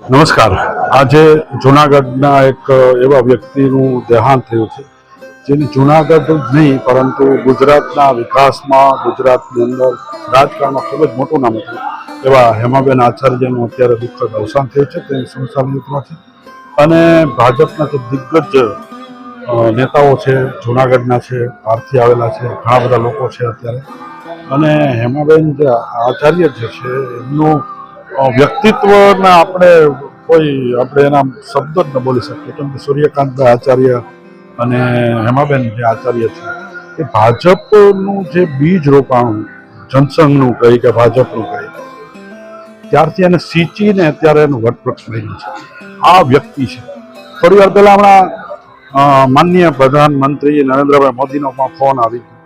નમસ્કાર. આજે જૂનાગઢના એક એવા વ્યક્તિનું દેહાંત થયું છે જેની જૂનાગઢ જ નહીં પરંતુ ગુજરાતના વિકાસમાં, ગુજરાતની અંદર રાજકારણમાં ખૂબ જ મોટું નામ હતું એવા હેમાબેન આચાર્યનું અત્યારે દુઃખદ અવસાન થયું છે. તે સંસાર યુદ્ધમાં છે અને ભાજપના જે દિગ્ગજ નેતાઓ છે, જૂનાગઢના છે, બહારથી આવેલા છે, ઘણા બધા લોકો છે અત્યારે. અને હેમાબેન જે આચાર્ય જે છે એમનું વ્યક્તિત્વના આપણે એના શબ્દ જ ન બોલી શકીએ, કેમ કે સૂર્યકાંતભાઈ આચાર્ય અને હેમાબેન જે આચાર્ય છે એ ભાજપનું જે બીજ રોપાણું, જનસંઘનું કહી કે ભાજપનું કહી, ત્યારથી એને સિંચીને અત્યારે એનું વટવૃક્ષ બન્યું છે. આ વ્યક્તિ છે. થોડી વાર પહેલા હમણાં માનનીય પ્રધાનમંત્રી નરેન્દ્રભાઈ મોદીનો પણ ફોન આવી ગયો.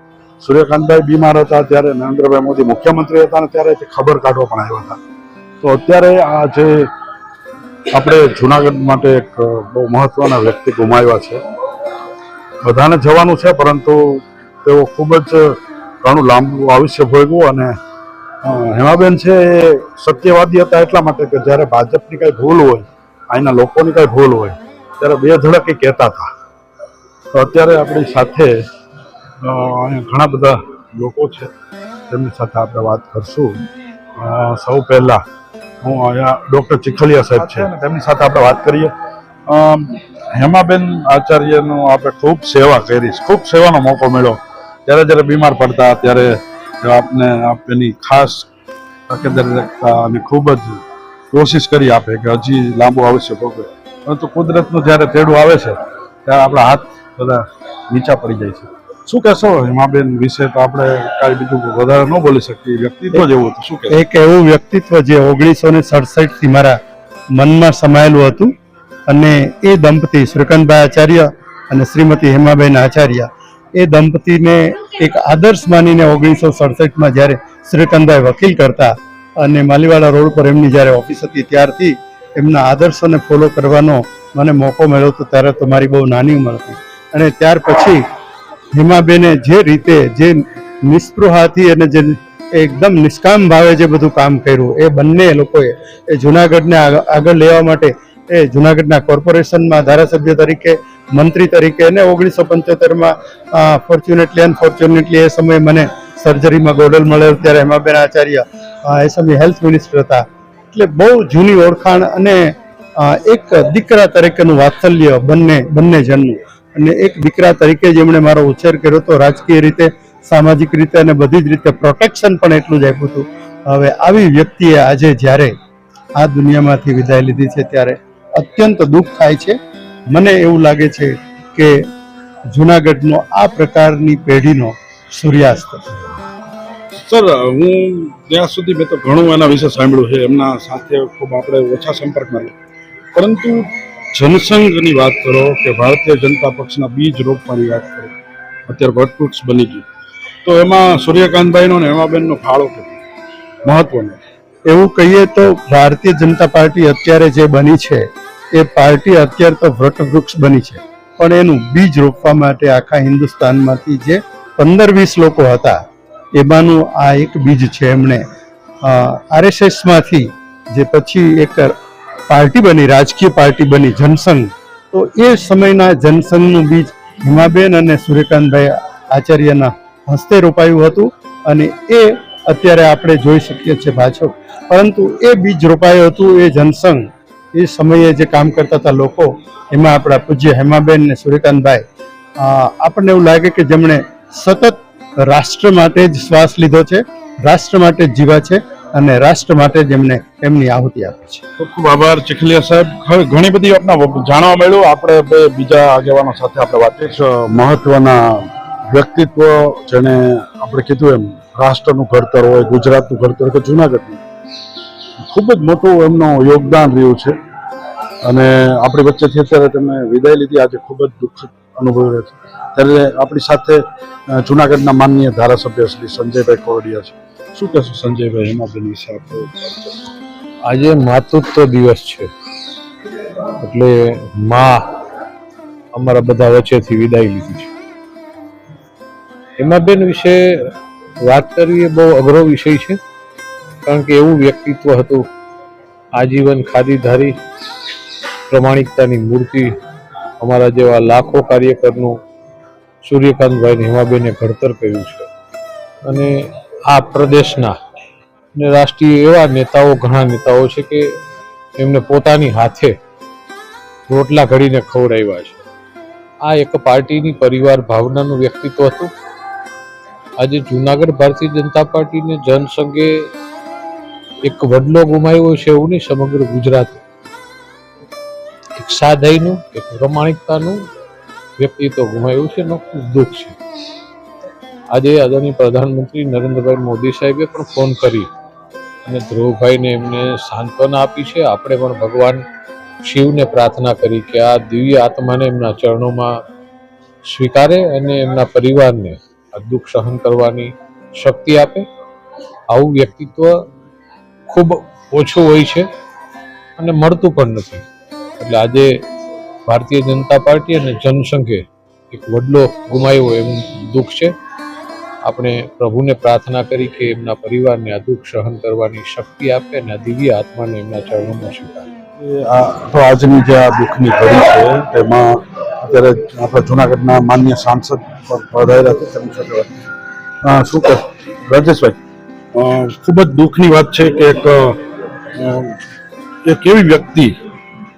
સૂર્યકાંતભાઈ બીમાર હતા ત્યારે નરેન્દ્રભાઈ મોદી મુખ્યમંત્રી હતા અને ત્યારે ખબર કાઢવા પણ આવ્યા હતા. તો અત્યારે આ જે આપણે જૂનાગઢ માટે એક બહુ મહત્વના વ્યક્તિ ગુમાવ્યા છે. બધાને જવાનું છે પરંતુ તેઓ ખૂબ જ ઘણું લાંબુ આયુષ્ય ભોગવ્યું. અને હેમાબેન છે એ સત્યવાદી હતા એટલા માટે કે જ્યારે ભાજપની કાંઈ ભૂલ હોય, અહીંના લોકોની કાંઈ ભૂલ હોય ત્યારે બે ધડક એ કહેતા હતા. તો અત્યારે આપણી સાથે અહીંયા ઘણા બધા લોકો છે તેમની સાથે આપણે વાત કરશું. સૌ પહેલાં હું અહીંયા ડૉક્ટર ચીખલિયા સાહેબ છે તેમની સાથે આપણે વાત કરીએ. હેમાબેન આચાર્યનું આપણે ખૂબ સેવા કરી, ખૂબ સેવાનો મોકો મળ્યો. જ્યારે બીમાર પડતા ત્યારે આપની ખાસ તકેદારી રાખતા અને ખૂબ જ કોશિશ કરી આપે કે હજી લાંબુ આયુષ્ય ભોગવે. પરંતુ કુદરતનું જ્યારે તેડું આવે છે ત્યારે આપણા હાથ બધા નીચા પડી જાય છે. શું કહેશો હેમાબેન વિશે? તો આપણે કાંઈ બીજું વધારે ન બોલી શકીએ. વ્યક્તિત્વ જેવું હતું. શું કહેશો? એક એવું વ્યક્તિત્વ જે 1967થી મારા મનમાં સમાયેલું હતું. અને એ દંપતી સૂર્યકાંતભાઈ આચાર્ય અને શ્રીમતી હેમાબેન આચાર્ય, એ દંપતીને એક આદર્શ માનીને 1967માં જ્યારે સૂર્યકાંતભાઈ વકીલ કરતા અને માલીવાડા રોડ પર એમની જ્યારે ઓફિસ હતી ત્યારથી એમના આદર્શોને ફોલો કરવાનો મને મોકો મળ્યો હતો. ત્યારે તો મારી બહુ નાની ઉંમર હતી. અને ત્યાર પછી હેમાબેને જે રીતે, જે નિસ્પૃહાથી અને જે એકદમ નિષ્કામ ભાવે જે બધું કામ કર્યું, એ બંને લોકોએ એ જૂનાગઢને આગળ લેવા માટે એ જૂનાગઢના કોર્પોરેશનમાં ધારાસભ્ય તરીકે, મંત્રી તરીકે, અને 1975માં ફોર્ચ્યુનેટલી અનફોર્ચ્યુનેટલી એ સમયે મને સર્જરીમાં ગોડલ મળેલ ત્યારે હેમાબેન આચાર્ય એ સમયે હેલ્થ મિનિસ્ટર હતા. એટલે બહુ જૂની ઓળખાણ અને એક દીકરા તરીકેનું વાત્સલ્ય બંને જણનું. અને એક દીકરા તરીકે જેમણે મારો ઉછેર કર્યો હતો, રાજકીય રીતે, સામાજિક રીતે અને બધી જ રીતે પ્રોટેક્શન પણ એટલું જ આપ્યું હતું. હવે આવી વ્યક્તિએ આજે જ્યારે આ દુનિયામાંથી વિદાય લીધી છે ત્યારે અત્યંત દુઃખ થાય છે. મને એવું લાગે છે કે જૂનાગઢનો આ પ્રકારની પેઢીનો સૂર્યાસ્ત. સર, હું ત્યાં સુધી મેં તો ઘણું એના વિશે સાંભળ્યું છે. એમના સાથે ખૂબ આપણે ઓછા સંપર્કમાં રહીએ, પરંતુ જનસંઘની વાત કરો કે ભારતીય જનતા પક્ષના બીજ રોપવાની વાત કરો, અત્યારે વટવૃક્ષ બની ગયું, તો એમાં સૂર્યકાંતભાઈનો અને હેમાબેનનો ફાળો કેટલો મહત્વનો? એવું કહીએ તો ભારતીય જનતા પાર્ટી અત્યારે જે બની છે એ પાર્ટી અત્યારે તો વટવૃક્ષ બની છે, પણ એનું બીજ રોપવા માટે આખા હિન્દુસ્તાનમાંથી જે 15-20 લોકો હતા એમાંનું આ એક બીજ છે. એમણે RSSમાંથી જે પછી એક પાર્ટી બની, રાજકીય પાર્ટી બની જનસંઘ, તો એ સમયના જનસંઘનું બીજ હેમાબેન અને સૂર્યકાંતભાઈ આચાર્યના હસ્તે રોપાયું હતું. અને એ અત્યારે આપણે જોઈ શકીએ છીએ પાછળ, પરંતુ એ બીજ રોપાયું હતું. એ જનસંઘ એ સમયે જે કામ કરતા હતા લોકો, એમાં આપણા પૂજ્ય હેમાબેન અને સૂર્યકાંતભાઈ, આપણને એવું લાગે કે જેમણે સતત રાષ્ટ્ર માટે જ શ્વાસ લીધો છે, રાષ્ટ્ર માટે જ જીવા છે અને રાષ્ટ્ર માટે જ એમને એમની આહુતિ આપી છે. ખૂબ ખૂબ આભાર ચીખલિયા સાહેબ. હવે ઘણી બધી આપણા જાણવા મળ્યું. આપણે બીજા આગેવાનો સાથે આપણે વાત કરીશું. મહત્વના વ્યક્તિત્વ જેને આપણે કીધું એમ રાષ્ટ્રનું ઘડતર હોય, ગુજરાતનું ઘડતર હોય કે જૂનાગઢનું, ખૂબ જ મોટું એમનું યોગદાન રહ્યું છે. અને આપણી વચ્ચેથી અત્યારે તેમણે વિદાય લીધી. આજે ખૂબ જ દુઃખ અનુભવી રહ્યો છે. ત્યારે આપણી સાથે જૂનાગઢના માનનીય ધારાસભ્ય શ્રી સંજયભાઈ કોરડિયા છે. શું કહેશો સંજયભાઈ હેમાબેન વિશે? આપણે આજે માતૃત્વ દિવસ છે, એટલે માં અમારા બધા વચ્ચેથી વિદાય લીધી છે. હેમાબેન વિશે વાત કરવી એ બહુ અઘરો વિષય છે, કારણ કે એવું વ્યક્તિત્વ હતું આજીવન ખાદીધારી પ્રમાણિકતાની મૂર્તિ અમારા જેવા લાખો કાર્યકરનું સૂર્યકાંતભાઈ ને હેમાબેને ઘડતર કર્યું છે. અને આ પ્રદેશના અને રાષ્ટ્રીય એવા નેતાઓ, ઘણા નેતાઓ છે કે એમને પોતાની હાથે રોટલા ઘડીને ખવડાવ્યા છે. આ એક પાર્ટીની પરિવાર ભાવનાનું વ્યક્તિત્વ હતું. આજે જુનાગઢ ભારતીય જનતા પાર્ટીને જનસંઘે એક વડલો ગુમાવ્યો છે એવું નહીં, સમગ્ર ગુજરાત એક સાદાઈનું, એક પ્રમાણિકતાનું વ્યક્તિત્વ ગુમાવ્યું છે એનો ખૂબ દુઃખ છે. આજે આદરણીય પ્રધાનમંત્રી નરેન્દ્રભાઈ મોદી સાહેબે પણ ફોન કરી અને ધ્રુવભાઈને એમને સાંત્વના આપી છે. આપણે પણ ભગવાન શિવને પ્રાર્થના કરી કે આ દિવ્ય આત્માને એમના ચરણોમાં સ્વીકારે અને એમના પરિવારને આ દુઃખ સહન કરવાની શક્તિ આપે. આવું વ્યક્તિત્વ ખૂબ ઓછું હોય છે અને મળતું પણ નથી. એટલે આજે ભારતીય જનતા પાર્ટી અને જનસંઘે એક વડલો ગુમાવ્યો એમ દુઃખ છે. આપણે પ્રભુને પ્રાર્થના કરી કે એમના પરિવારને આ દુઃખ સહન કરવાની શક્તિ આપે અને આ દિવ્ય આત્માને એમના ચરણોમાં સ્વીકારે. તો આજની જે આ દુઃખની ઘડી છે તેમાં અત્યારે આપણા જુનાગઢના માન્ય સાંસદ પણ પધાર્યા છે. તેમની સાથે વાત શું કે રાજેશભાઈ, ખૂબ જ દુઃખની વાત છે કે એક એવી વ્યક્તિ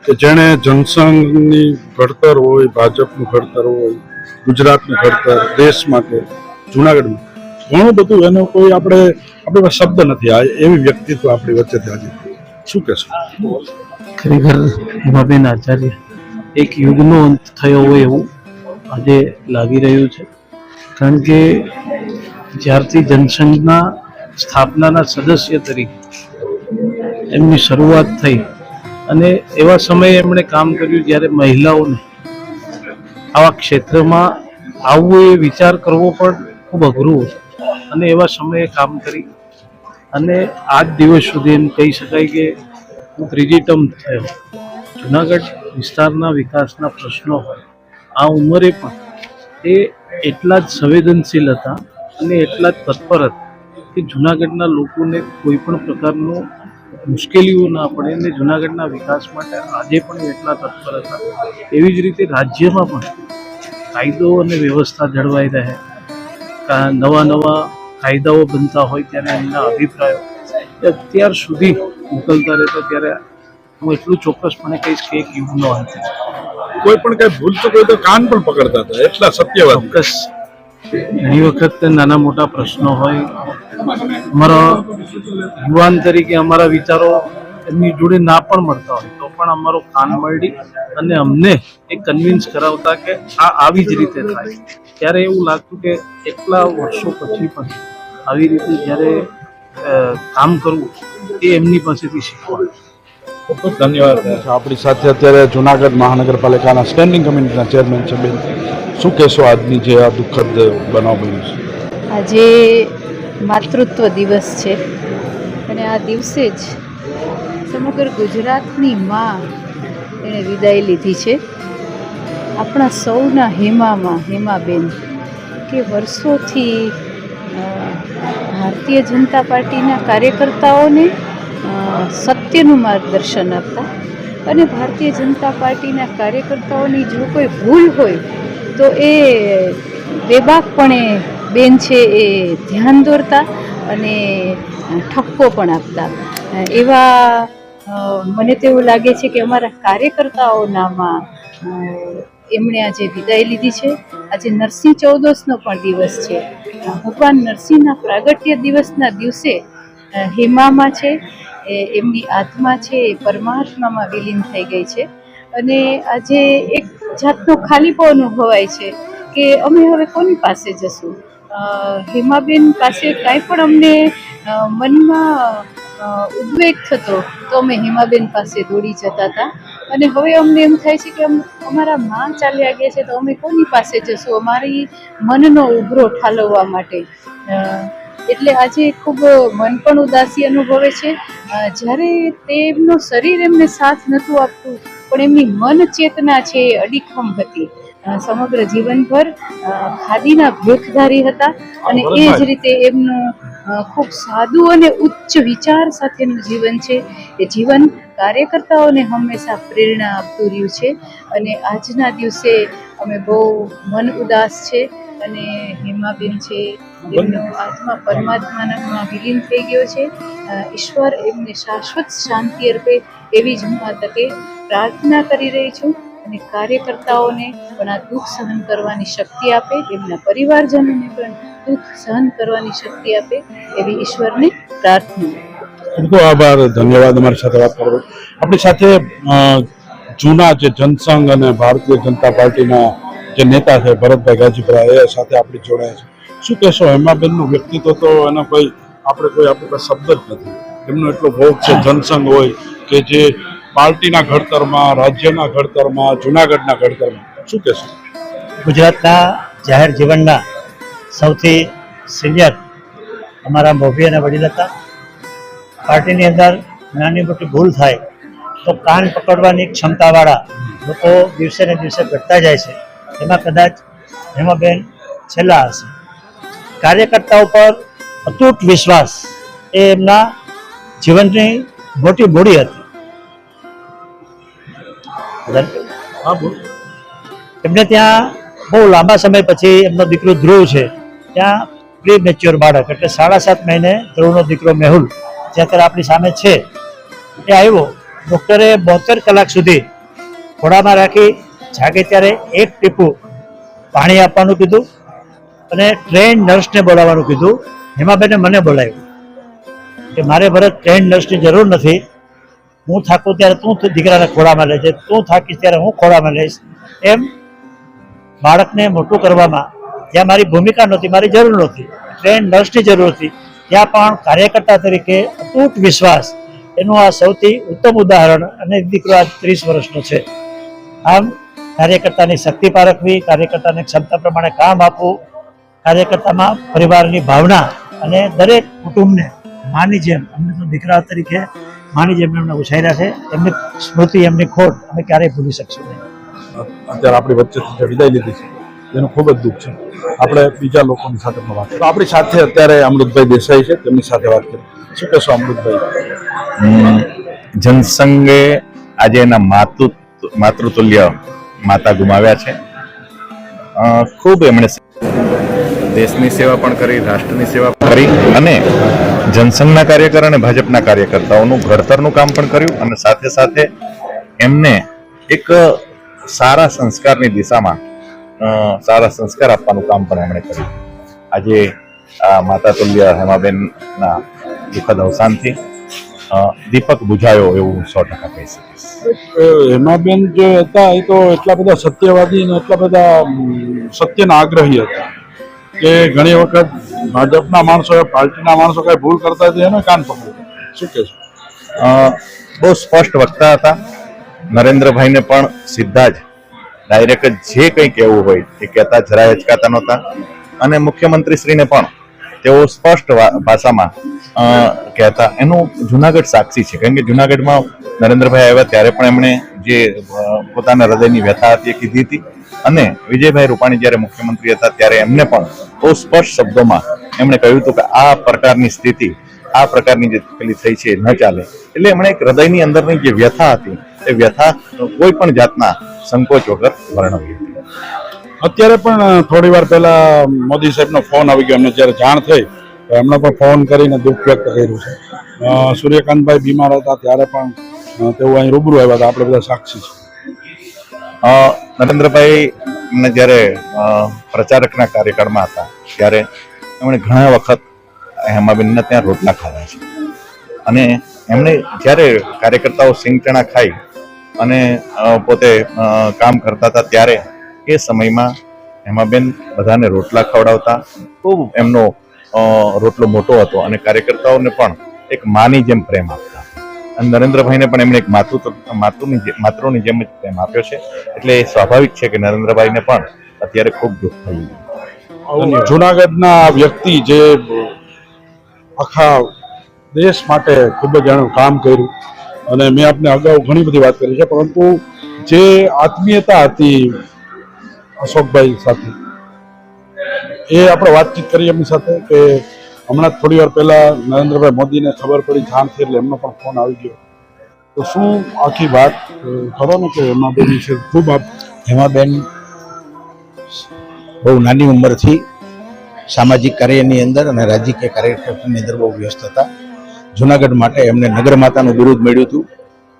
કે જેણે જનસંઘની ઘડતર હોય, ભાજપનું ઘડતર હોય, ગુજરાતનું ઘડતર, દેશ માટે, જુનાગઢમાં ઘણું બધું, એનો કોઈ આપણી પાસે શબ્દ નથી. આ એવી વ્યક્તિત્વ આપણી વચ્ચેથી આજે શું કહેશો? ખરેખર હેમાબેન આચાર્ય એક યુગનો અંત થયો હોય એવું આજે લાગી રહ્યું છે. કારણ કે જ્યારથી જનસંઘના સ્થાપનાના સદસ્ય તરીકે એમની શરૂઆત થઈ અને એવા સમયે એમણે કામ કર્યું જ્યારે મહિલાઓને આવા ક્ષેત્રમાં આવવું એ વિચાર કરવો પણ ખૂબ અઘરું હતું. અને એવા સમયે કામ કરી અને આજ દિવસ સુધી એમ કહી શકાય કે હું ત્રીજી ટર્મ થયો. જુનાગઢ વિસ્તારના વિકાસના પ્રશ્નો હોય આ ઉંમરે પણ એ એટલા જ સંવેદનશીલ હતા અને એટલા જ તત્પર હતા કે જુનાગઢના લોકોને કોઈ પણ પ્રકારનું મુશ્કેલીઓ ના પડે અને જુનાગઢના વિકાસ માટે આજે પણ એટલા તત્પર હતા. એવી જ રીતે રાજ્યમાં પણ કાયદો અને વ્યવસ્થા જળવાઈ રહે, નવા કાયદાઓ બનતા હોય ત્યારે એમના અભિપ્રાયો અત્યાર સુધી મોકલતા રહેતા. ત્યારે હું એટલું ચોક્કસપણે કહીશ કે એક યુગનો અંત છે. કોઈ પણ કઈ ભૂલ ચૂક હોય તો કાન પણ પકડતા હતા, એટલા સત્યવાદ. ચોક્કસ ઘણી વખત નાના મોટા પ્રશ્નો હોય, અમારા યુવાન તરીકે અમારા વિચારો એમની જોડે ના પણ મળતા હોય તો પણ અમારો કાન મળી અને અમને એ કન્વિન્સ કરાવતા કે આ આવી જ રીતે થાય. ત્યારે એવું લાગતું કે એટલા વર્ષો પછી પણ આવી રીતે જ્યારે કામ કરવું એ એમની પાસેથી શીખવાનું. ખૂબ ખૂબ ધન્યવાદ. આપણી સાથે અત્યારે જુનાગઢ મહાનગરપાલિકાના સ્ટેન્ડિંગ કમિટીના ચેરમેન છે. બેન, શું કહેશો આજની જે આ દુઃખદ બનાવ બન્યું છે? આજે માતૃત્વ દિવસ છે અને આ દિવસે જ સમગ્ર ગુજરાતની માં એણે વિદાય લીધી છે. આપણા સૌના હેમાબેન કે વર્ષોથી ભારતીય જનતા પાર્ટીના કાર્યકર્તાઓને સત્યનું માર્ગદર્શન આપતા અને ભારતીય જનતા પાર્ટીના કાર્યકર્તાઓની જો કોઈ ભૂલ હોય તો એ બેબાકપણે બેન છે એ ધ્યાન દોરતા અને ઠપકો પણ આપતા. એવા મને તો એવું લાગે છે કે અમારા કાર્યકર્તાઓનામાં એમણે આજે વિદાય લીધી છે. આજે નરસિંહ ચૌદસનો પણ દિવસ છે. ભગવાન નરસિંહના પ્રાગટ્ય દિવસના દિવસે હેમામાં છે એમની આત્મા છે એ પરમાત્મામાં વિલીન થઈ ગઈ છે અને આજે એક જાતનો ખાલીપો અનુભવાય છે કે અમે હવે કોની પાસે જશું. હેમાબેન પાસે કાંઈ પણ અમને મનમાં ઉદ્વેગ થતો તો અમે હેમાબેન પાસે દોડી જતા હતા અને હવે અમને એમ થાય છે કે અમારા માં ચાલ્યા ગયા છે તો અમે કોની પાસે જશું અમારી મનનો ઉભરો ઠાલવવા માટે. એટલે આજે ખૂબ મન પણ ઉદાસી અનુભવે છે. જ્યારે તેમનું શરીર એમને સાથ નહોતું આપતું પણ એમની મન ચેતના છે એ અડીખમ હતી. સમગ્ર જીવનભર ખાદીના ભેખધારી હતા અને એ જ રીતે એમનું ખૂબ સાદું અને ઉચ્ચ વિચાર સાથેનું જીવન છે. એ જીવન કાર્યકર્તાઓને હંમેશા પ્રેરણા આપતું રહ્યું છે. અને આજના દિવસે અમે બહુ મન ઉદાસ છે અને હેમાબેન છે એમનો આત્મા પરમાત્મામાં વિલીન થઈ ગયો છે. ઈશ્વર એમને શાશ્વત શાંતિ અર્પે એવી જ હું આ તકે પ્રાર્થના કરી રહી છું. અને કાર્યકર્તાઓને પણ આ દુઃખ સહન કરવાની શક્તિ આપે, એમના પરિવારજનોને પણ દુઃખ સહન કરવાની શક્તિ આપે એવી ઈશ્વરને પ્રાર્થના. ખૂબ ખૂબ આભાર, ધન્યવાદ અમારી સાથે વાત કરવા. આપણી સાથે જૂના જે જનસંઘ અને ભારતીય જનતા પાર્ટીના જે નેતા છે ભરતભાઈ ગાજીપુરા, એ સાથે આપણી જોડાયા છે. શું કહેશો? હેમાબેનનું વ્યક્તિત્વ તો એનો આપણી પાસે શબ્દ જ નથી. એમનો એટલો ભોગ છે જનસંઘ હોય કે જે પાર્ટીના ઘડતરમાં, રાજ્યના ઘડતરમાં, જૂનાગઢના ઘડતરમાં. શું કહેશો? ગુજરાતના જાહેર જીવનના સૌથી સિનિયર અમારા મોભી અને વડીલ હતા. પાર્ટીની અંદર નાની મોટી ભૂલ થાય તો કાન પકડવાની ક્ષમતાવાળા લોકો દિવસે ને દિવસે ઘટતા જાય છે. એમાં કદાચ હેમાબેન છેલ્લા હશે. કાર્યકર્તાઓ પર અતૂટ વિશ્વાસ એ એમના જીવનની મોટી મૂડી હતી. એમને ત્યાં બહુ લાંબા સમય પછી એમનો દીકરો ધ્રુવ છે, ત્યાં પ્રી મેચ્યોર બાળક એટલે 7.5 મહિને ધ્રુવનો દીકરો મેહુલ જે અત્યારે આપણી સામે છે એ આવ્યો. ડૉક્ટરે 72 કલાક સુધી ખોળામાં રાખી જાગે ત્યારે એક ટીપું પાણી આપવાનું કીધું અને ટ્રેન નર્સને બોલાવવાનું કીધું. હેમાબેને મને બોલાવ્યું કે મારે ભરત ટ્રેન નર્સની જરૂર નથી, હું થાકું ત્યારે તું દીકરાને ખોળામાં લેજે, તું થાકીશ ત્યારે હું ખોળામાં લઈશ. એમ બાળકને મોટું કરવામાં જ્યાં મારી ભૂમિકા નહોતી, મારી જરૂર નહોતી, ટ્રેન નર્સની જરૂર હતી, ત્યાં પણ કાર્યકર્તા તરીકે અતૂટ વિશ્વાસ એનું આ સૌથી ઉત્તમ ઉદાહરણ. અને દીકરો આજ 30 વર્ષનો છે. આમ કાર્યકર્તાની શક્તિ પારખવી, કાર્યકર્તાને ક્ષમતા પ્રમાણે કામ આપવું, કાર્યકર્તામાં પરિવારની ભાવના અને દરેક કુટુંબને માની જેમ, અમને તો દીકરા તરીકે માની જેમ એમને ઉછાર્યા છે. એમની સ્મૃતિ, એમની ખોટ અમે ક્યારેય ભૂલી શકશું નહીં. અત્યારે આપણી વચ્ચેથી જે વિદાય લીધી છે એનું ખૂબ જ દુઃખ છે. આપણે બીજા લોકોની સાથે પણ વાત કરીએ. તો આપણી સાથે અત્યારે અમૃતભાઈ દેસાઈ છે, તેમની સાથે વાત કરીએ. શું કહેશો અમૃતભાઈ? જનસંઘે આજે એના માતૃતુલ્ય માતા ગુમાવ્યા છે. ખૂબ એમણે દેશની સેવા પણ કરી, રાષ્ટ્રની સેવા પણ કરી અને જનસંઘના કાર્યકર અને ભાજપના કાર્યકર્તાઓનું ઘડતરનું કામ પણ કર્યું અને સાથે સાથે એમને એક સારા સંસ્કારની દિશામાં સારા સંસ્કાર આપવાનું કામ પણ એમણે કર્યું. આજે આ માતાતુલ્ય હેમાબેનના દુઃખદ અવસાનથી દીપક બુઝાયો એવું 100% કહી શકીશ. હેમાબેન જે હતા એ તો એટલા બધા સત્યવાદી અને એટલા બધા સત્યના આગ્રહી હતા કે ઘણી વખત ભાજપના માણસો, પાર્ટીના માણસો કઈ ભૂલ કરતા હતા એને કાન પકડતા. શું કહેશો? બહુ સ્પષ્ટ વક્તા હતા. નરેન્દ્રભાઈને પણ સીધા જ ડાયરેક્ટ જે કંઈ કહેવું હોય એ કહેતા, જરાય અચકાતા નહોતા. અને મુખ્યમંત્રીશ્રીને પણ તેઓ સ્પષ્ટ ભાષામાં કહેતા. એનું જુનાગઢ સાક્ષી છે, કારણ કે જુનાગઢમાં નરેન્દ્રભાઈ આવ્યા ત્યારે પણ એમણે જે પોતાના હૃદયની વ્યથા હતી એ કીધી હતી. અને વિજયભાઈ રૂપાણી જ્યારે મુખ્યમંત્રી હતા ત્યારે એમને પણ બહુ સ્પષ્ટ શબ્દોમાં એમણે કહ્યું હતું કે આ પ્રકારની સ્થિતિ, આ પ્રકારની જે પેલી થઈ છે ન ચાલે. એટલે એમણે એક હૃદયની અંદરની જે વ્યથા હતી એ વ્યથા કોઈ પણ જાતના સંકોચ વગર વર્ણવી હતી. અત્યારે પણ થોડી વાર પહેલા મોદી સાહેબનો ફોન આવી ગયો. એમને જ્યારે જાણ થઈ તો એમણે પણ ફોન કરીને દુઃખ વ્યક્ત કર્યું છે. સૂર્યકાંતભાઈ બીમાર હતા ત્યારે પણ તેઓ અહીં રૂબરૂ આવ્યા હતા, આપણે બધા સાક્ષી છે. નરેન્દ્રભાઈ જ્યારે પ્રચારકના કાર્યકાળમાં હતા ત્યારે એમણે ઘણા વખત હેમાબેનને ત્યાં રોટલા ખાધા છે. અને એમણે જ્યારે કાર્યકર્તાઓ સિંગચણા ખાઈ અને પોતે કામ કરતા હતા ત્યારે એ સમયમાં હેમાબેન બધાને રોટલા ખવડાવતા. ખૂબ એમનો રોટલો મોટો હતો અને કાર્યકર્તાઓને પણ એક માની જેમ પ્રેમ આપતા. અને નરેન્દ્રભાઈને પણ એમણે એક માતૃની જેમ જ પ્રેમ આપ્યો છે. એટલે એ સ્વાભાવિક છે કે નરેન્દ્રભાઈને પણ અત્યારે ખૂબ દુઃખ થયું. જુનાગઢના વ્યક્તિ જે આખા દેશ માટે ખૂબ જ એનું કામ કર્યું અને મેં આપને અગાઉ ઘણી બધી વાત કરી છે, પરંતુ જે આત્મીયતા હતી અશોકભાઈ સાથે એ આપણે વાતચીત કરી એમની સાથે કે હમણાં થોડી વાર પહેલા નરેન્દ્રભાઈ મોદીને ખબર પડી, જાણ થઈ એટલે એમનો પણ ફોન આવી ગયો. તો શું આખી વાત કરો ને કે હેમાબેન વિશે ખૂબ આપ હેમાબેન બહુ નાની ઉંમરથી સામાજિક કાર્યની અંદર અને રાજકીય કાર્યક્ષેત્રની અંદર બહુ વ્યસ્ત હતા. જુનાગઢ માટે એમને નગરમાતાનું બિરુદ મળ્યું હતું.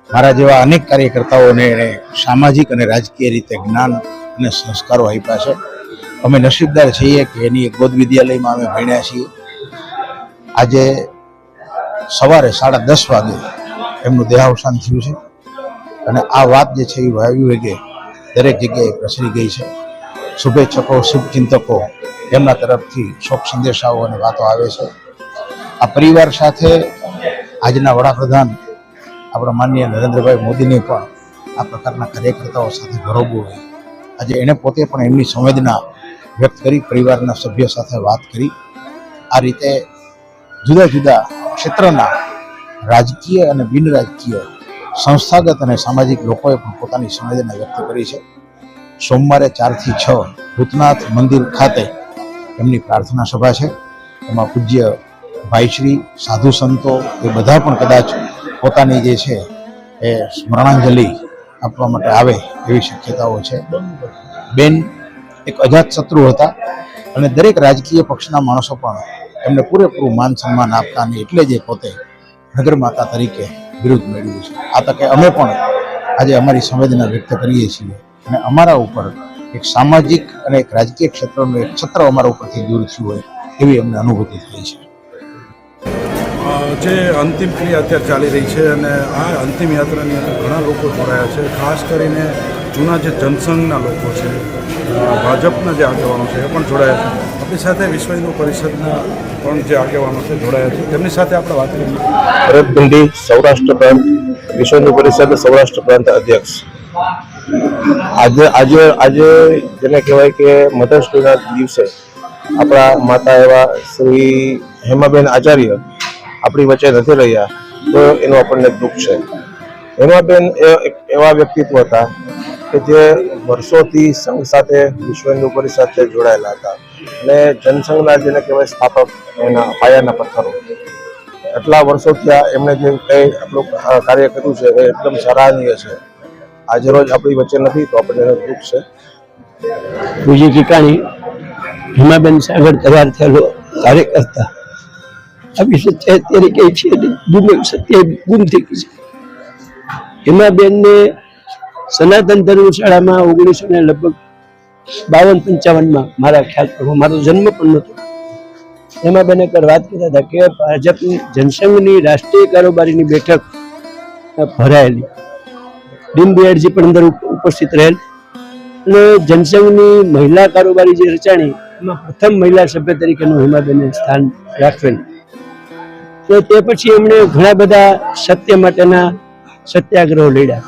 મારા જેવા અનેક કાર્યકર્તાઓને એણે સામાજિક અને રાજકીય રીતે જ્ઞાન અને સંસ્કારો આપ્યા છે. અમે નસીબદાર છીએ કે એની એક ગોદ વિદ્યાલયમાં અમે ભણ્યા છીએ. આજે સવારે 10:30 વાગે એમનું દેહાવસાન થયું છે અને આ વાત જે છે એ વાયુ વેગે દરેક જગ્યાએ પ્રસરી ગઈ છે. શુભેચ્છકો, શુભચિંતકો એમના તરફથી શોક સંદેશાઓ અને વાતો આવે છે. આ પરિવાર સાથે આજના વડાપ્રધાન આપણા માનનીય નરેન્દ્રભાઈ મોદીને પણ આ પ્રકારના કાર્યકર્તાઓ સાથે ભરોગવું હોય. આજે એણે પોતે પણ એમની સંવેદના વ્યક્ત કરી, પરિવારના સભ્યો સાથે વાત કરી. આ રીતે જુદા જુદા ક્ષેત્રના રાજકીય અને બિન રાજકીય સંસ્થાગત અને સામાજિક લોકોએ પણ પોતાની સંવેદના વ્યક્ત કરી છે. સોમવારે 4 થી 6 ભૂતનાથ મંદિર ખાતે એમની પ્રાર્થના સભા છે. એમાં પૂજ્ય ભાઈશ્રી, સાધુ સંતો એ બધા પણ કદાચ પોતાની જે છે એ સ્મરણાંજલિ આપવા માટે આવે એવી શક્યતાઓ છે. બેન એક અજાત શત્રુ હતા અને દરેક રાજકીય પક્ષના માણસો પણ એમને પૂરેપૂરું માન સન્માન આપતા અને એટલે જ પોતે નગરમાતા તરીકે બિરુદ મેળવ્યું છે. આ તકે અમે પણ આજે અમારી સંવેદના વ્યક્ત કરીએ છીએ અને અમારા ઉપર એક સામાજિક અને એક રાજકીય ક્ષેત્રનું એક છત્ર અમારા ઉપરથી દૂર થયું હોય એવી અમને અનુભૂતિ થઈ છે. જે અંતિમ ક્રિયા અત્યારે ચાલી રહી છે અને આ અંતિમ યાત્રાની અંદર ઘણા લોકો જોડાયા છે. ખાસ કરીને જૂના જે જનસંઘના લોકો છે, ભાજપના જે આગેવાનો છે એ પણ જોડાયા છે. આપણી સાથે વિશ્વ હિન્દુ પરિષદના પણ જે આગેવાનો છે જોડાયા છે, તેમની સાથે આપણે વાત કરીએ. ભરત ભિંડી, સૌરાષ્ટ્ર પ્રાંત વિશ્વ હિન્દુ પરિષદ સૌરાષ્ટ્ર પ્રાંત અધ્યક્ષ. આજે જેને કહેવાય કે મધર્સ ડેના દિવસે આપણા માતા એવા શ્રી હેમાબેન આચાર્ય આપણી વચ્ચે નથી રહ્યા તો એનું આપણને દુઃખ છે. હેમાબેન એવા વ્યક્તિત્વ હતા કે જે વર્ષોથી સંઘ સાથે વિશ્વ હિન્દુ પરિષદ સાથે જોડાયેલા હતા અને જનસંઘના જેને કહેવાય સ્થાપક, એના પાયાના પથ્થરો. એટલા વર્ષોથી એમણે જે કંઈ આપણું કાર્ય કર્યું છે એ એકદમ સરાહનીય છે. આજે રોજ આપણી વચ્ચે નથી તો આપણને એનું દુઃખ છે. બીજી ઠેકાણી હેમાબેન સાગર તૈયાર થયેલો કાર્યકર્તા આવી સચ્ચાઈ અત્યારે કઈ છે સત્ય ગુમ થઈ ગઈ છે. હેમાબેનને સનાતન ધર્મશાળામાં 1952-55 મારા ખ્યાલ પ્રમાણે મારો જન્મ પણ નહોતો. હેમાબેન એકવાર વાત કરતા હતા કે ભાજપની જનસંઘની રાષ્ટ્રીય કારોબારીની બેઠક ભરાયેલી, દીનદયાળજી પણ અંદર ઉપસ્થિત રહેલ અને જનસંઘની મહિલા કારોબારી જે રચાણી એમાં પ્રથમ મહિલા સભ્ય તરીકેનું હેમાબેને સ્થાન રાખેલ. તો તે પછી એમણે ઘણા બધા સત્ય માટેના સત્યાગ્રહો લડ્યા,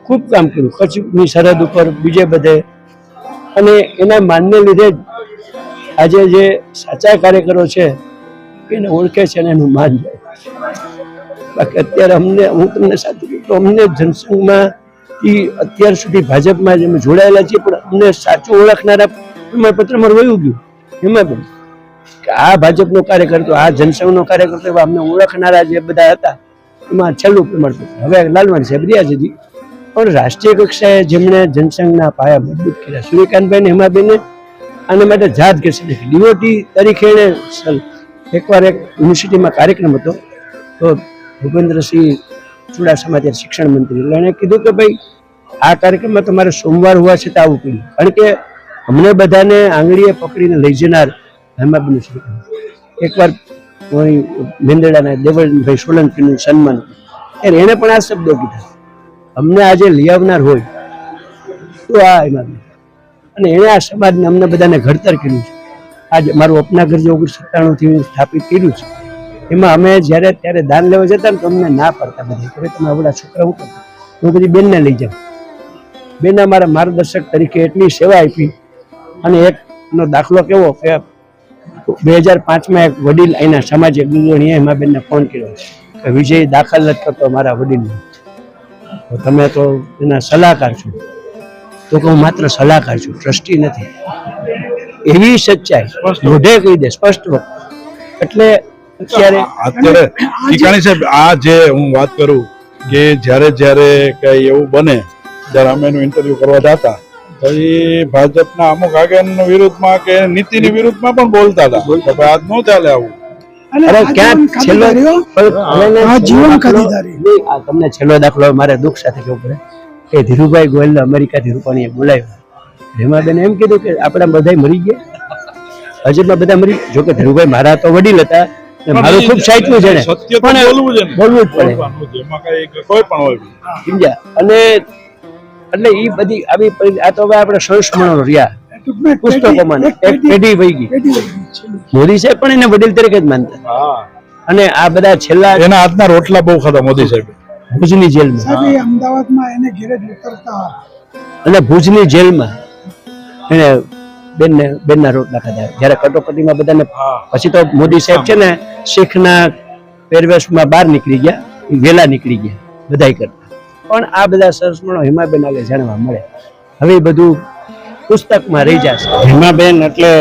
ખૂબ કામ કર્યું કચ્છની સરહદ ઉપર, બીજે બધે. અને એના માનને લીધે જ આજે જે સાચા કાર્યકરો છે એને ઓળખે છે અને એનું માન જાય. બાકી અત્યારે હું તમને સાચું કહું તો અમને જનસંઘમાંથી અત્યાર સુધી ભાજપમાં જ અમે જોડાયેલા છીએ, પણ અમને સાચું ઓળખનારા પ્રમાણપત્ર મારું વયું ગયું હેમાબેન કે આ ભાજપનો કાર્યકર તો આ જનસંઘનો કાર્યકર તો અમને ઓળખનારા જે બધા હતા એમાં છેલ્લું પ્રમાણપત્ર. હવે લાલવાણી સાહેબ રહ્યા છે પણ રાષ્ટ્રીય કક્ષાએ જેમણે જનસંઘના પાયા મજબૂત કર્યા, સૂર્યકાંતભાઈને હેમાબેને આના માટે જાત કરશે. ડીઓટી તરીકે એણે એકવાર એક યુનિવર્સિટીમાં કાર્યક્રમ હતો તો ભૂપેન્દ્રસિંહ ચુડાસમા ત્યારે શિક્ષણ મંત્રી, એટલે એણે કીધું કે ભાઈ આ કાર્યક્રમમાં તમારે સોમવાર હોવા છતાં આવવું પડ્યું, કારણ કે અમને બધાને આંગળીએ પકડીને લઈ જનાર હેમાબેન છે. એકવાર મેંદરડાના દેવળભાઈ સોલંકીનું સન્માન ત્યારે એણે પણ આ શબ્દો કીધા, અમને આજે લઈ આવનાર હોય તો આ હેમાબેન, અને એણે આ સમાજને અમને બધાને ઘડતર કર્યું છે. આજે મારું અપના ઘર જે 1997થી સ્થાપિત કર્યું છે એમાં અમે જ્યારે ત્યારે દાન લેવા જતા ને તો અમને ના પડતા બધા કે તમે આવડા છોકરા હું કરતા, હું બધી બેનને લઈ જાઉં. બેન અમારા માર્ગદર્શક તરીકે એટલી સેવા આપી. અને એકનો દાખલો કેવો કે 2005માં એક વડીલ અહીંના સામાજિક અગ્રણીએ હેમાબેનને ફોન કર્યો કે વિજય દાખલ નથી કરતો મારા વડીલને, તો તમે તો એના સલાહકાર છો. તો કે હું માત્ર સલાહકાર છું, ટ્રસ્ટી નથી. એવી સચ્ચાઈ મોઢે કહી દે, સ્પષ્ટ વખત. એટલે અત્યારે ટીકાણી સાહેબ, આ જે હું વાત કરું કે જ્યારે જ્યારે કંઈ એવું બને ત્યારે અમે એનું ઇન્ટરવ્યુ કરવા જતા તો એ ભાજપના અમુક આગેવાનના વિરુદ્ધમાં કે નીતિની વિરુદ્ધમાં પણ બોલતા હતા કે ભાઈ આજ ન ચાલે આવું. તમને છેલ્લો દાખલો મારે દુઃખ સાથે કેવું પડે કે ધીરુભાઈ ગોયલને અમેરિકાથી રૂપાણીએ બોલાવ્યા. હેમાબેન એમ કીધું કે આપણા બધા મરી ગયા, ભાજપમાં બધા મરી. જો કે ધીરુભાઈ મારા તો વડીલ હતા, મારું ખૂબ સાચું છે ને, સત્ય તો પણ બોલવું છે ને. બોલવું જ પડે. એમાં કઈ કોઈ પણ હોય. સમજ્યા? અને એટલે એ બધી આવી આ તો હવે આપણે સંસ્મરણો રહ્યા પુસ્તકોમાં, એક પેઢી વહી ગઈ. મોદી સાહેબ પણ એને વડીલ તરીકે જ માનતા. અને આ બધા છેલ્લા એના હાથના રોટલા બહુ ખાધા મોદી સાહેબ. ભુજની જેલમાં, અમદાવાદમાં એને ઘેરે જ ઉતરતા અને ભુજની જેલમાં એને બેનના રોટલા ખાધા. જયારે કટોકટીમાં બધાને પછી તો મોદી સાહેબ છે ને શીખના પહેરવેશમાં બહાર નીકળી ગયા, વેલા નીકળી ગયા બધાય કરતા. પણ આ બધા સંસ્મરણો હેમાબેન આગળ જાણવા મળે. હવે બધું પુસ્તકમાં રહી જશે. હેમાબેન એટલે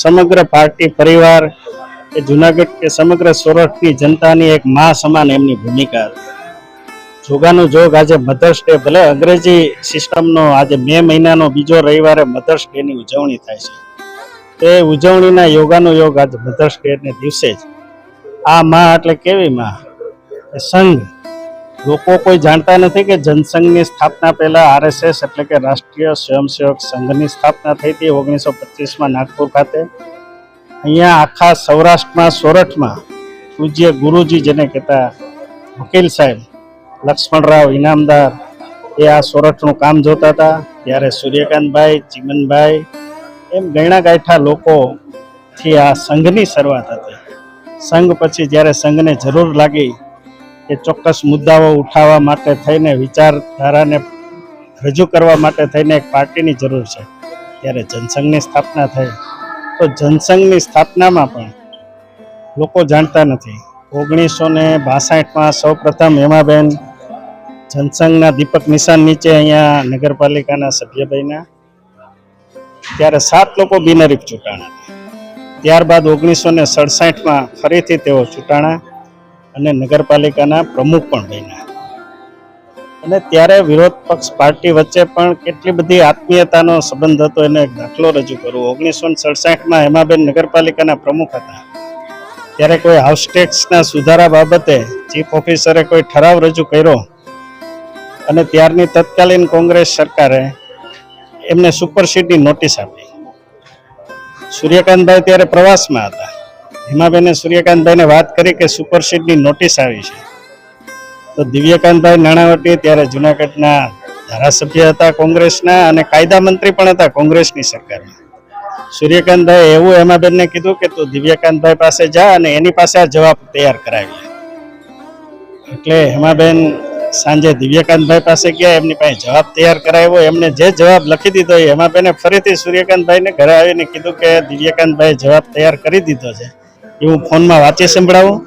સમગ્ર પાર્ટી પરિવાર કે જુનાગઢ કે સમગ્ર સોરઠની જનતાની એક મા સમાન એમની ભૂમિકા હતી. જોગાનું જોગ આજે મધર્સ ડે, ભલે અંગ્રેજી સિસ્ટમનો આજે મે મહિનાનો બીજો રવિવારે મધર્સ ડે ની ઉજવણી થાય છે, તે ઉજવણીના યોગાનું યોગ આજે મધર્સ ડે ને દિવસે જ આ માં એટલે કેવી માં? સંઘ. લોકો કોઈ જાણતા નથી કે જનસંઘની સ્થાપના પહેલા RSS એટલે કે રાષ્ટ્રીય સ્વયંસેવક સંઘની સ્થાપના થઈ હતી 1925માં નાગપુર ખાતે. અહીંયા આખા સૌરાષ્ટ્રમાં સોરઠમાં પૂજ્ય ગુરુજી જેને કહેતા વકીલ સાહેબ લક્ષ્મણરાવ ઇનામદાર એ આ સોરઠનું કામ જોતા હતા. ત્યારે સૂર્યકાંતભાઈ, ચીમનભાઈ એમ ગયણા ગાંઠા લોકોથી આ સંઘની શરૂઆત હતી. સંઘ પછી જ્યારે સંઘને જરૂર લાગી કે ચોક્કસ મુદ્દાઓ ઉઠાવવા માટે થઈને વિચારધારાને રજૂ કરવા માટે થઈને એક પાર્ટીની જરૂર છે, ત્યારે જનસંઘની સ્થાપના થઈ. તો જનસંઘની સ્થાપનામાં પણ લોકો જાણતા નથી. 1962માં સૌ પ્રથમ હેમાબેન જનસંઘના દીપક નિશાન નીચે અહીંયા નગરપાલિકાના સભ્ય બન્યા. ત્યારે 7 લોકો બિનહરીફ ચૂંટાણા. ત્યારબાદ 1967માં ફરીથી તેઓ ચૂંટાણા અને નગરપાલિકાના પ્રમુખ પણ બન્યા. અને ત્યારે વિરોધ પક્ષ પાર્ટી વચ્ચે પણ કેટલી બધી આત્મીયતાનો સંબંધ હતો એનો એક દાખલો રજૂ કરું. 1967માં હેમાબેન નગરપાલિકાના પ્રમુખ હતા. ત્યારે કોઈ હાઉસ ટેક્સના સુધારા બાબતે ચીફ ઓફિસરે કોઈ ઠરાવ રજૂ કર્યો અને ત્યારની તત્કાલીન કોંગ્રેસ સરકારે એમને સુપરસીડની નોટિસ આપી. સૂર્યકાંતભાઈ ત્યારે પ્રવાસમાં હતા. હેમાબેને સૂર્યકાંતભાઈને વાત કરી કે સુપરસીડની નોટિસ આવી છે. તો દિવ્યકાંતભાઈ નાણાવટી ત્યારે જુનાગઢના ધારાસભ્ય હતા કોંગ્રેસના અને કાયદા મંત્રી પણ હતા કોંગ્રેસની સરકારમાં. સૂર્યકાંતભાઈ એવું હેમાબેનને કીધું કે તું દિવ્યકાંતભાઈ પાસે જા અને એની પાસે આ જવાબ તૈયાર કરાવી. એટલે હેમાબેન સાંજે દિવ્યકાંતભાઈ પાસે ગયા, એમની પાસે જવાબ તૈયાર કરાવ્યો. એમને જે જવાબ લખી દીધો એ હેમાબેને ફરીથી સૂર્યકાંતભાઈને ઘરે આવીને કીધું કે દિવ્યકાંતભાઈએ જવાબ તૈયાર કરી દીધો છે, એ હું ફોનમાં વાંચી સંભળાવું.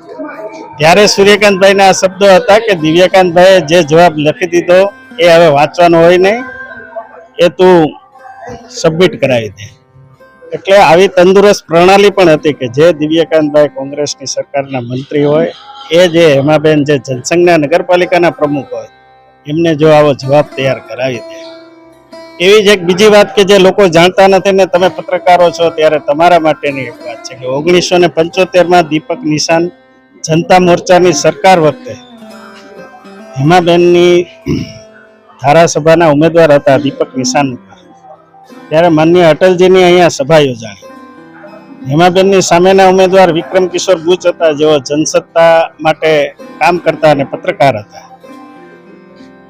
ત્યારે સૂર્યકાંતભાઈના આ શબ્દો હતા કે દિવ્યકાંતભાઈએ જે જવાબ લખી દીધો એ હવે વાંચવાનો હોય નહીં, એ તું સબમિટ કરાવી દે. એટલે આવી તંદુરસ્ત પ્રણાલી પણ હતી કે જે દિવ્યકાંતભાઈ કોંગ્રેસની સરકારના મંત્રી હોય એ જે હેમાબેન જે જનસંઘના નગરપાલિકાના પ્રમુખ હોય એમને જો આવો જવાબ તૈયાર કરાવી દે. એવી જ એક બીજી વાત કે જે લોકો જાણતા નથી ને તમે પત્રકારો છો ત્યારે તમારા માટેની એક વાત છે કે 1975માં દીપક નિશાન જનતા મોરચાની સરકાર વખતે હેમાબેનની ધારાસભાના ઉમેદવાર હતા દીપક નિશાન. ત્યારે માનનીય અટલજીની અહીંયા સભા યોજાણી. હેમાબેનની સામેના ઉમેદવાર વિક્રમ કિશોર બુચ હતા, જેઓ જનસત્તા માટે કામ કરતા અને પત્રકાર હતા.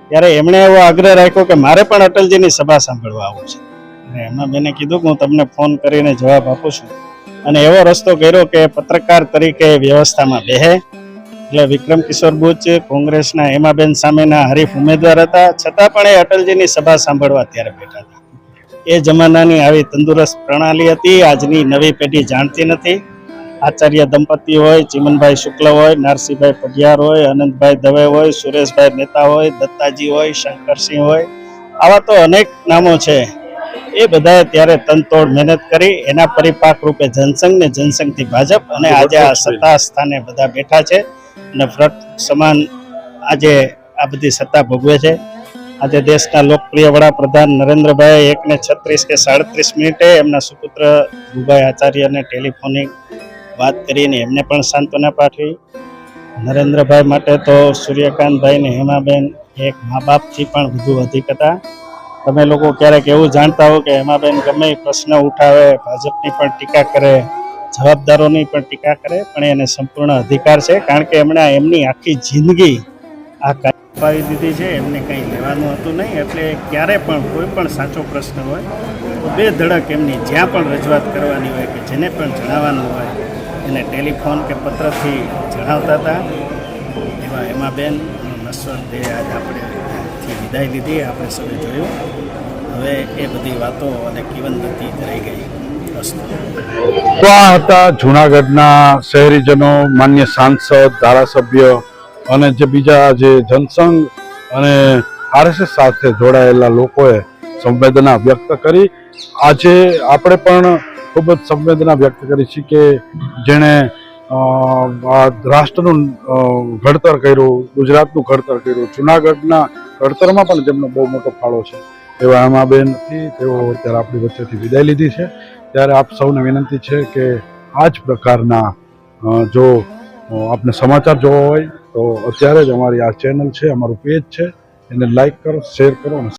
ત્યારે એમણે એવો આગ્રહ રાખ્યો કે મારે પણ અટલજીની સભા સાંભળવા આવવું છે. અને હેમાબેને કીધું કે હું તમને ફોન કરીને જવાબ આપું છું. અને એવો રસ્તો કર્યો કે પત્રકાર તરીકે વ્યવસ્થામાં બેહે. એટલે વિક્રમ કિશોર બુચ કોંગ્રેસના હેમાબેન સામેના હરીફ ઉમેદવાર હતા, છતાં પણ એ અટલજીની સભા સાંભળવા ત્યારે બેઠા હતા. એ જમાનાની આવી તંદુરસ્ત પ્રણાલી હતી, આજની નવી પેઢી જાણતી નથી. આચાર્ય દંપતી હોય, ચીમનભાઈ શુક્લ હોય, નારસિંહભાઈ પઢિયાર હોય, અનંતભાઈ દવે હોય, સુરેશભાઈ મહેતા હોય, દત્તાજી હોય, શંકરસિંહ હોય, આવા તો અનેક નામો છે. એ બધાએ ત્યારે તનતોડ મહેનત કરી. એના પરિપાક રૂપે જનસંઘ ને જનસંઘથી ભાજપ, અને આજે આ સત્તા સ્થાને બધા બેઠા છે અને વ્રત સમાન આજે આ બધી સત્તા ભોગવે છે. આજે દેશના લોકપ્રિય વડાપ્રધાન નરેન્દ્રભાઈ 1:36 કે 37 મિનિટે એમના સુપુત્ર ધ્રુવભાઈ આચાર્યને ટેલિફોનિક વાત કરીને એમને પણ સાંત્વના પાઠવી. નરેન્દ્રભાઈ માટે તો સૂર્યકાંતભાઈ ને હેમાબેન એક મા બાપથી પણ વધુ અધિક હતા. તમે લોકો ક્યારેક એવું જાણતા હો કે હેમાબેન ગમે એ પ્રશ્ન ઉઠાવે, ભાજપની પણ ટીકા કરે, જવાબદારોની પણ ટીકા કરે, પણ એને સંપૂર્ણ અધિકાર છે, કારણ કે એમણે એમની આખી જિંદગી આ પાવી દીધી છે. એમને કંઈ લેવાનું હતું નહીં, એટલે ક્યારે પણ કોઈ પણ સાચો પ્રશ્ન હોય તો બે ધડક એમની જ્યાં પણ રજૂઆત કરવાની હોય કે જેને પણ જણાવવાનું હોય એને ટેલિફોન કે પત્રથી જણાવતા હતા. એવા હેમાબેન નશ્વર દેહ આજ આપણેથી વિદાય લીધી, આપણે સૌએ જોયું. હવે એ બધી વાતો અને કિવનદતી રહી ગઈ. તો આ હતા જૂનાગઢના શહેરીજનો, માન્ય સાંસદ, ધારાસભ્ય અને જે બીજા જે જનસંઘ અને આરએસએસ સાથે જોડાયેલા લોકોએ સંવેદના વ્યક્ત કરી. આજે આપણે પણ ખૂબ જ સંવેદના વ્યક્ત કરી છે કે જેણે રાષ્ટ્રનું ઘડતર કર્યું, ગુજરાતનું ઘડતર કર્યું, જૂનાગઢના ઘડતરમાં પણ જેમનો બહુ મોટો ફાળો છે એવા હેમાબેનથી તેઓ અત્યારે આપણી વચ્ચેથી વિદાય લીધી છે. ત્યારે આપ સૌને વિનંતી છે કે આ જ પ્રકારના જો આપને સમાચાર જોવા હોય તો અત્યારે જ અમારી આ ચેનલ છે, અમારું પેજ છે, એને લાઈક કરો, શેર કરો અને